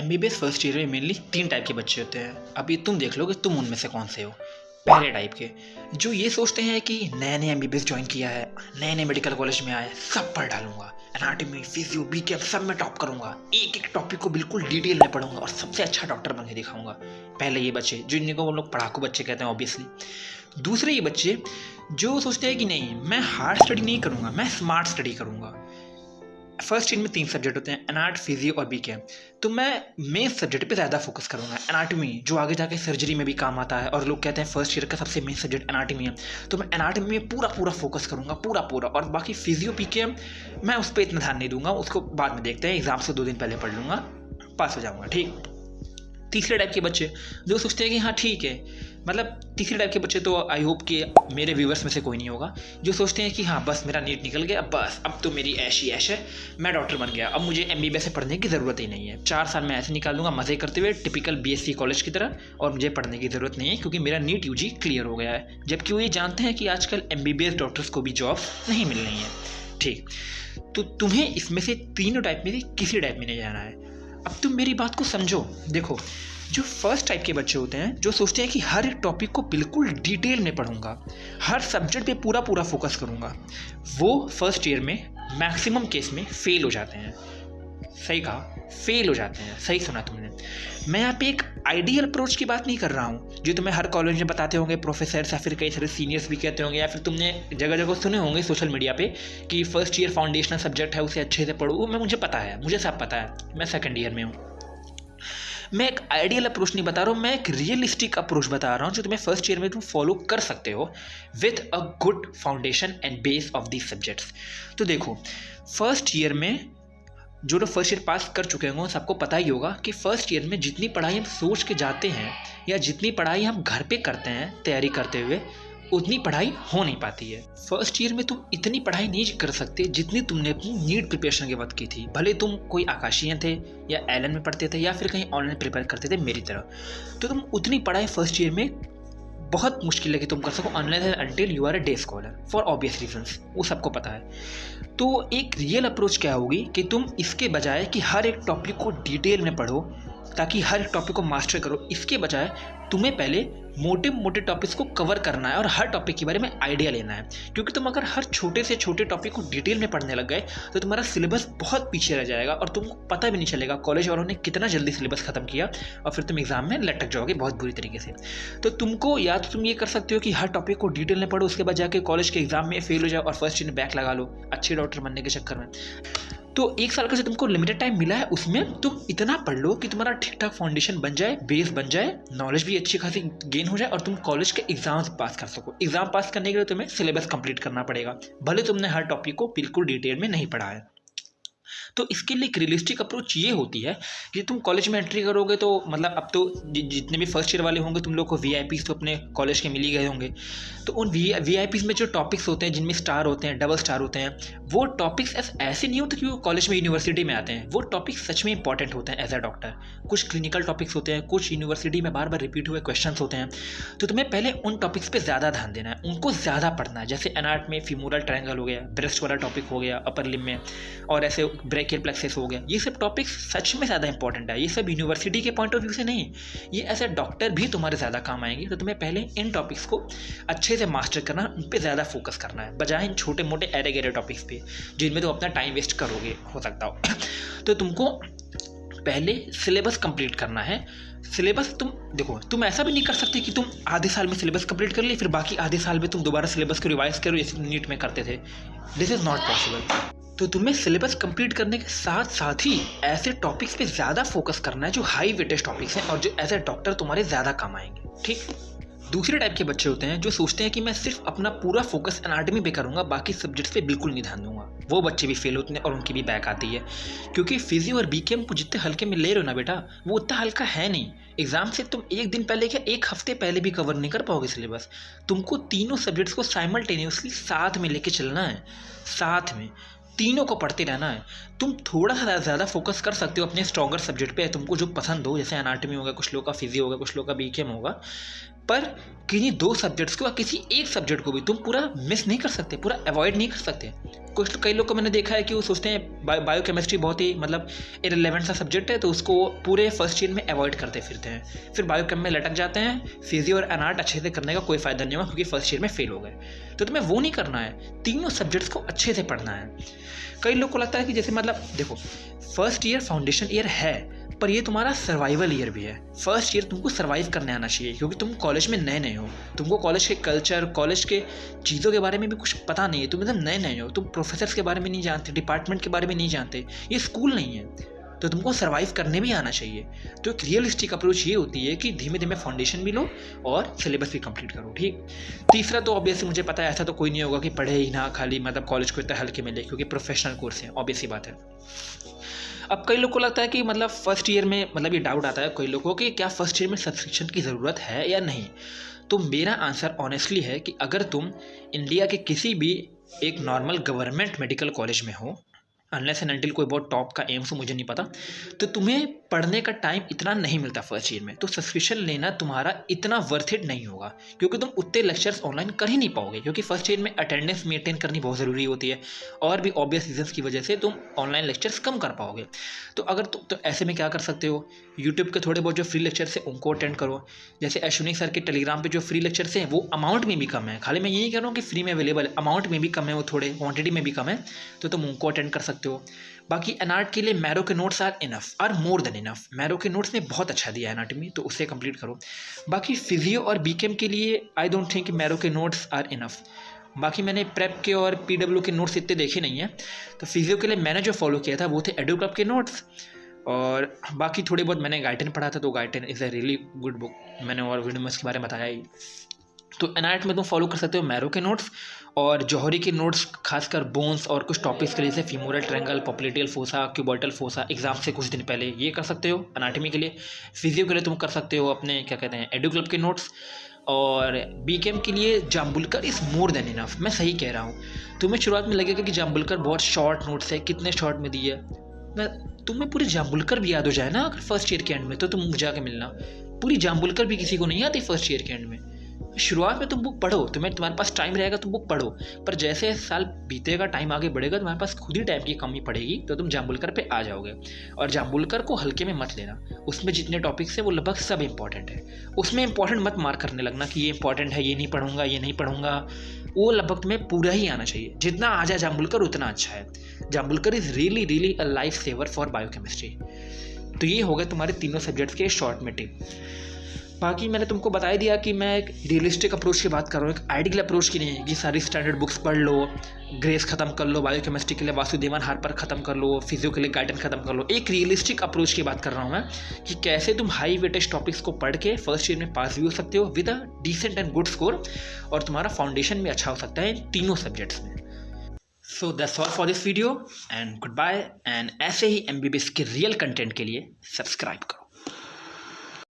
MBBS first year में mainly 3 type के बच्चे होते हैं। अभी तुम देख लो कि तुम उनमें से कौन से हो। पहले टाइप के जो ये सोचते हैं कि नए नए एमबीबीएस ज्वाइन किया है, नए नए मेडिकल कॉलेज में आया है, सब पढ़ डालूंगा, एनाटॉमी, फिजियो, बीकेएम सब में टॉप करूंगा, एक एक टॉपिक को बिल्कुल डिटेल में पढ़ूंगा और सबसे अच्छा डॉक्टर बन के दिखाऊंगा। पहले ये बच्चे जिनको वो लोग पढ़ाकू बच्चे कहते हैं ऑब्वियसली। दूसरे ये बच्चे जो सोचते हैं कि नहीं मैं हार्ड स्टडी नहीं करूंगा, मैं स्मार्ट स्टडी करूंगा। फर्स्ट ईयर में 3 सब्जेक्ट होते हैं, एनाट, फिजियो और बीकेएम। तो मैं मेन सब्जेक्ट पे ज़्यादा फोकस करूंगा। एनाटॉमी जो आगे जाके सर्जरी में भी काम आता है और लोग कहते हैं फर्स्ट ईयर का सबसे मेन सब्जेक्ट एनाटॉमी है, तो मैं एनाटॉमी में पूरा फोकस करूंगा, पूरा। और बाकी फिजियो, बीकेएम मैं उस पर इतना ध्यान नहीं दूंगा, उसको बाद में देखते हैं, एग्जाम से 2 दिन पहले पढ़ लूँगा, पास हो जाऊँगा। ठीक। तीसरे टाइप के बच्चे जो सोचते हैं कि हाँ ठीक है, मतलब तीसरे टाइप के बच्चे तो आई होप कि मेरे व्यूवर्स में से कोई नहीं होगा, जो सोचते हैं कि हाँ बस मेरा नीट निकल गया, बस अब तो मेरी ऐश ही ऐश है, मैं डॉक्टर बन गया, अब मुझे एमबीबीएस से पढ़ने की ज़रूरत ही नहीं है, 4 साल मैं ऐसे निकाल दूंगा मज़े करते हुए टिपिकल बीएससी कॉलेज की तरह, और मुझे पढ़ने की ज़रूरत नहीं है क्योंकि मेरा नीट यूजी क्लियर हो गया है। जबकि वो ये जानते हैं कि आजकल एमबीबीएस डॉक्टर्स को भी जॉब नहीं मिल रही है। ठीक। तो तुम्हें इसमें से तीनों टाइप में से किसी टाइप में नहीं जाना है। अब तुम मेरी बात को समझो। देखो, जो फर्स्ट टाइप के बच्चे होते हैं जो सोचते हैं कि हर एक टॉपिक को बिल्कुल डिटेल में पढ़ूंगा, हर सब्जेक्ट पे पूरा फोकस करूंगा, वो फर्स्ट ईयर में मैक्सिमम केस में फेल हो जाते हैं। सही कहा, फेल हो जाते हैं, सही सुना तुमने। मैं यहाँ पे एक आइडियल अप्रोच की बात नहीं कर रहा हूँ जो तुम्हें हर कॉलेज में बताते होंगे प्रोफेसर या फिर कई सारे सीनियर्स भी कहते होंगे, या फिर तुमने जगह जगह सुने होंगे सोशल मीडिया पे कि फर्स्ट ईयर फाउंडेशनल सब्जेक्ट है उसे अच्छे से पढ़ो। मुझे पता है, मुझे सब पता है, मैं सेकेंड ईयर में हूँ। मैं एक आइडियल अप्रोच नहीं बता रहा हूँ, मैं एक रियलिस्टिक अप्रोच बता रहा हूँ जो तुम्हें फर्स्ट ईयर में तुम फॉलो कर सकते हो with a good foundation and base of these subjects. तो देखो, फर्स्ट ईयर में जो लोग फर्स्ट ईयर पास कर चुके होंगे सबको पता ही होगा कि फर्स्ट ईयर में जितनी पढ़ाई हम सोच के जाते हैं या जितनी पढ़ाई हम घर पे करते हैं तैयारी करते हुए, उतनी पढ़ाई हो नहीं पाती है। फर्स्ट ईयर में तुम इतनी पढ़ाई नहीं कर सकते जितनी तुमने अपनी नीट प्रिपरेशन के वक्त की थी। भले तुम कोई आकाशीय थे या एलन में पढ़ते थे या फिर कहीं ऑनलाइन प्रिपेयर करते थे मेरी तरह, तो तुम उतनी पढ़ाई फर्स्ट ईयर में बहुत मुश्किल है कि तुम कर सको online until you are a day scholar for obvious reasons, वो सबको पता है। तो एक रियल अप्रोच क्या होगी कि तुम इसके बजाय कि हर एक टॉपिक को डिटेल में पढ़ो ताकि हर एक टॉपिक को मास्टर करो, इसके बजाय तुम्हें पहले मोटे टॉपिक्स को कवर करना है और हर टॉपिक के बारे में आइडिया लेना है। क्योंकि तुम अगर हर छोटे से छोटे टॉपिक को डिटेल में पढ़ने लग गए तो तुम्हारा सिलेबस बहुत पीछे रह जाएगा और तुमको पता भी नहीं चलेगा कॉलेज वालों ने कितना जल्दी सिलेबस खत्म किया, और फिर तुम एग्जाम में लटक जाओगे बहुत बुरी तरीके से। तो तुमको या तो तुम ये कर सकते हो कि हर टॉपिक को डिटेल में पढ़ो, उसके बाद जाके कॉलेज के एग्जाम में फेल हो जाओ और फर्स्ट ईयर में बैक लगा लो अच्छे डॉक्टर बनने के चक्कर में। तो 1 साल का जो तुमको लिमिटेड टाइम मिला है उसमें तुम इतना पढ़ लो कि तुम्हारा ठीक ठाक फाउंडेशन बन जाए, बेस बन जाए, नॉलेज भी अच्छी खासी गेन हो जाए और तुम कॉलेज के एग्जाम्स पास कर सको। एग्जाम पास करने के लिए तुम्हें सिलेबस कंप्लीट करना पड़ेगा, भले तुमने हर टॉपिक को बिल्कुल डिटेल में नहीं पढ़ा है। तो इसके लिए एक रियलिस्टिक अप्रोच ये होती है कि तुम कॉलेज में एंट्री करोगे तो मतलब अब तो जितने भी फर्स्ट ईयर वाले होंगे तुम लोग को वीआईपीज़ तो अपने कॉलेज के मिल ही गए होंगे। तो उन वीआईपीज़ में जो टॉपिक्स होते हैं जिनमें स्टार होते हैं, डबल स्टार होते हैं, वो टॉपिक्स ऐसे नहीं होते कि वो कॉलेज में यूनिवर्सिटी में आते हैं, वो टॉपिक्स सच में इंपॉर्टेंट होते हैं एज अ डॉक्टर। कुछ क्लिनिकल टॉपिक्स होते हैं, कुछ यूनिवर्सिटी में बार बार रिपीट हुए क्वेश्चन होते हैं, तो तुम्हें पहले उन टॉपिक्स पर ज़्यादा ध्यान देना है, उनको ज़्यादा पढ़ना है। जैसे एनाट में फीमोरल ट्रायंगल हो गया, ब्रेस्ट वाला टॉपिक हो गया अपर लिम्ब में, और ऐसे ब्रेकियल प्लेक्सस हो गया। ये सब टॉपिक्स सच में ज़्यादा इंपॉर्टेंट है, ये सब यूनिवर्सिटी के पॉइंट ऑफ व्यू से नहीं, ये एज ए डॉक्टर भी तुम्हारे ज़्यादा काम आएंगे। तो तुम्हें पहले इन टॉपिक्स को अच्छे से मास्टर करना, उन पर ज़्यादा फोकस करना है बजाय इन छोटे मोटे एरे गेरे टॉपिक्स पे जिनमें तुम अपना टाइम वेस्ट करोगे हो सकता हो। तो तुमको पहले सिलेबस कंप्लीट करना है। सिलेबस तुम देखो, तुम ऐसा भी नहीं कर सकते कि तुम आधे साल में सिलेबस कंप्लीट कर लिए फिर बाकी आधे साल में तुम दोबारा सिलेबस को रिवाइज करो जैसे नीट में करते थे। This is not possible. तो तुम्हें सिलेबस कंप्लीट करने के साथ साथ ही ऐसे टॉपिक्स पे ज़्यादा फोकस करना है जो हाई वेटेज टॉपिक्स हैं और जो एज ए डॉक्टर तुम्हारे ज़्यादा काम आएंगे। ठीक। दूसरे टाइप के बच्चे होते हैं जो सोचते हैं कि मैं सिर्फ अपना पूरा फोकस एनाटॉमी पे करूंगा, बाकी सब्जेक्ट्स पे बिल्कुल नहीं ध्यान दूंगा। वो बच्चे भी फेल होते हैं और उनकी भी बैक आती है, क्योंकि फिजियो और बीकेएम को जितने हल्के में ले रहे हो ना बेटा, वो उतना हल्का है नहीं। एग्जाम से तुम 1 दिन पहले क्या 1 हफ्ते पहले भी कवर नहीं कर पाओगे सिलेबस। तुमको तीनों सब्जेक्ट्स को साइमल्टेनियसली साथ में लेके चलना है, साथ में तीनों को पढ़ते रहना है। तुम थोड़ा सा ज़्यादा फोकस कर सकते हो अपने स्ट्रॉन्गर सब्जेक्ट पे, तुमको जो पसंद हो, जैसे एनाटॉमी होगा, कुछ लोग का फिजियो होगा, कुछ लोग का बीकेएम होगा। पर किन्हीं 2 सब्जेक्ट्स को या किसी एक सब्जेक्ट को भी तुम पूरा मिस नहीं कर सकते, पूरा अवॉइड नहीं कर सकते। कई लोग को मैंने देखा है कि वो सोचते हैं बायोकेमिस्ट्री बहुत ही मतलब इरेलेवेंट सा सब्जेक्ट है, तो उसको पूरे फर्स्ट ईयर में अवॉइड करते फिरते हैं, फिर बायोकेम में लटक जाते हैं। फिजियो और एनाट अच्छे से करने का कोई फ़ायदा नहीं हुआ क्योंकि फर्स्ट ईयर में फेल हो गए। तो तुम्हें वो नहीं करना है, तीनों सब्जेक्ट्स को अच्छे से पढ़ना है। कई लोग को लगता है कि जैसे मतलब देखो, फर्स्ट ईयर फाउंडेशन ईयर है, पर ये तुम्हारा सर्वाइवल ईयर भी है। फर्स्ट ईयर तुमको सर्वाइव करने आना चाहिए क्योंकि तुम कॉलेज में नए हो, तुमको कॉलेज के कल्चर, कॉलेज के चीज़ों के बारे में भी कुछ पता नहीं है, तुम एकदम नए हो, तुम प्रोफेसर्स के बारे में नहीं जानते, डिपार्टमेंट के बारे में नहीं जानते, ये स्कूल नहीं है, तो तुमको सर्वाइव करने भी आना चाहिए। तो एक रियलिस्टिक अप्रोच ये होती है कि धीमे धीमे फाउंडेशन भी लो और सिलेबस भी कंप्लीट करो, ठीक। तीसरा तो ऑब्वियसली मुझे पता है ऐसा तो कोई नहीं होगा कि पढ़े ही ना खाली मतलब कॉलेज को इतना हल्के में ले, क्योंकि प्रोफेशनल कोर्स है, ऑब्वियस सी बात है। अब कई लोग को लगता है कि मतलब फर्स्ट ईयर में मतलब ये डाउट आता है कई लोगों को कि क्या फर्स्ट ईयर में सब्सक्रिप्शन की ज़रूरत है या नहीं। तो मेरा आंसर ऑनेस्टली है कि अगर तुम इंडिया के किसी भी एक नॉर्मल गवर्नमेंट मेडिकल कॉलेज में हो, अनलेस एंड अनटिल कोई बहुत टॉप का एम्स हो, मुझे नहीं पता, तो तुम्हें पढ़ने का टाइम इतना नहीं मिलता फर्स्ट ईयर में, तो सब्सक्रिप्शन लेना तुम्हारा इतना वर्थ इट नहीं होगा क्योंकि तुम उतने लेक्चर्स ऑनलाइन कर ही नहीं पाओगे, क्योंकि फर्स्ट ईयर में अटेंडेंस मेंटेन करनी बहुत ज़रूरी होती है और भी ऑब्वियस रीजंस की वजह से तुम ऑनलाइन लेक्चर्स कम कर पाओगे। तो अगर तो ऐसे में क्या कर सकते हो, यूट्यूब के थोड़े बहुत जो फ्री लेक्चर्स हैं उनको अटेंड करो। जैसे अश्विनी सर के टेलीग्राम पे जो फ्री लेक्चर्स हैं वो अमाउंट में भी कम है, खाली मैं ये नहीं कह रहा हूँ कि फ्री में अवेलेबल है, अमाउंट में भी कम है, वो थोड़े क्वांटिटी में भी कम है, तो तुम उनको अटेंड कर सकते हो। बाकी एनाट के लिए मैरो के notes are enough, are more than enough. Marrow के नोट्स ने बहुत अच्छा दिया है एनाटॉमी, तो उससे कंप्लीट करो। बाकी फिजियो और बीकेम के लिए आई डोंट थिंक मैरो के नोट्स आर इनफ। बाकी मैंने प्रेप के और पीडब्ल्यू के नोट्स इतने देखे नहीं हैं, तो फिजियो के लिए मैंने जो फॉलो किया था वो थे एडू क्लब के नोट्स, और बाकी थोड़े बहुत मैंने गाइटेन पढ़ा था, तो Guyton is a really good book, मैंने और वीडियो में इसके बारे में बताया ही। तो एनाट में तुम फॉलो कर सकते हो मैरो के नोट्स और जौहरी के नोट्स, खासकर बोन्स और कुछ टॉपिक्स के लिए जैसे femoral triangle, popliteal fossa, cubital fossa, exam से कुछ दिन पहले ये कर सकते हो एनाटॉमी के लिए। फिजियो के लिए तुम कर सकते हो अपने क्या कहते हैं एडू क्लब के नोट्स, और बीकेम के लिए Jambulkar is more than enough. मैं सही कह रहा हूँ, तुम्हें शुरुआत में लगेगा कि जाम्बुलकर बहुत शॉर्ट नोट्स है, कितने शॉर्ट में दी है, मैं तुम्हें पूरी जाम्बुलकर भी याद हो जाए ना अगर फर्स्ट ईयर के एंड में, तो तुम जाके मिलना। पूरी जाम्बुलकर भी किसी को नहीं आती फर्स्ट ईयर के एंड में। शुरुआत में तुम बुक पढ़ो, तुम्हारे पास टाइम रहेगा तुम बुक पढ़ो, पर जैसे साल बीतेगा, टाइम आगे बढ़ेगा, तुम्हारे पास खुद ही टाइम की कमी पड़ेगी, तो तुम जाम्बुलकर पे आ जाओगे। और जाम्बुलकर को हल्के में मत लेना, उसमें जितने टॉपिक्स हैं वो लगभग सब इंपॉर्टेंट है, उसमें इंपॉर्टेंट मत मार्क करने लगना कि ये इंपॉर्टेंट है, ये नहीं पढ़ूंगा, ये नहीं पढ़ूंगा। वो लगभग तुम्हें पूरा ही आना चाहिए, जितना आ जाए जाम्बुलकर उतना अच्छा है। Jambulkar is really really a life saver for biochemistry. तो ये हो गए तुम्हारे तीनों सब्जेक्ट्स के शॉर्ट में टिप। बाकी मैंने तुमको बता ही दिया कि मैं एक रियलिस्टिक अप्रोच की बात कर रहा हूँ, एक आइडियल अप्रोच की नहीं है कि सारी स्टैंडर्ड बुक्स पढ़ लो, ग्रेस ख़त्म कर लो, बायोकेमिस्ट्री के लिए वासुदेवन हार्पर ख़त्म कर लो, फिजियो के लिए गाइडेंस ख़त्म कर लो। एक रियलिस्टिक अप्रोच की बात कर रहा हूँ मैं कि कैसे तुम हाई वेटेज टॉपिक्स को पढ़ के फर्स्ट ईयर में पास भी हो सकते हो with a decent and good score, और तुम्हारा फाउंडेशन भी अच्छा हो सकता है इन तीनों सब्जेक्ट्स में। So that's all for this video and good bye. And ऐसे ही MBBS के रियल कंटेंट के लिए सब्सक्राइब करो।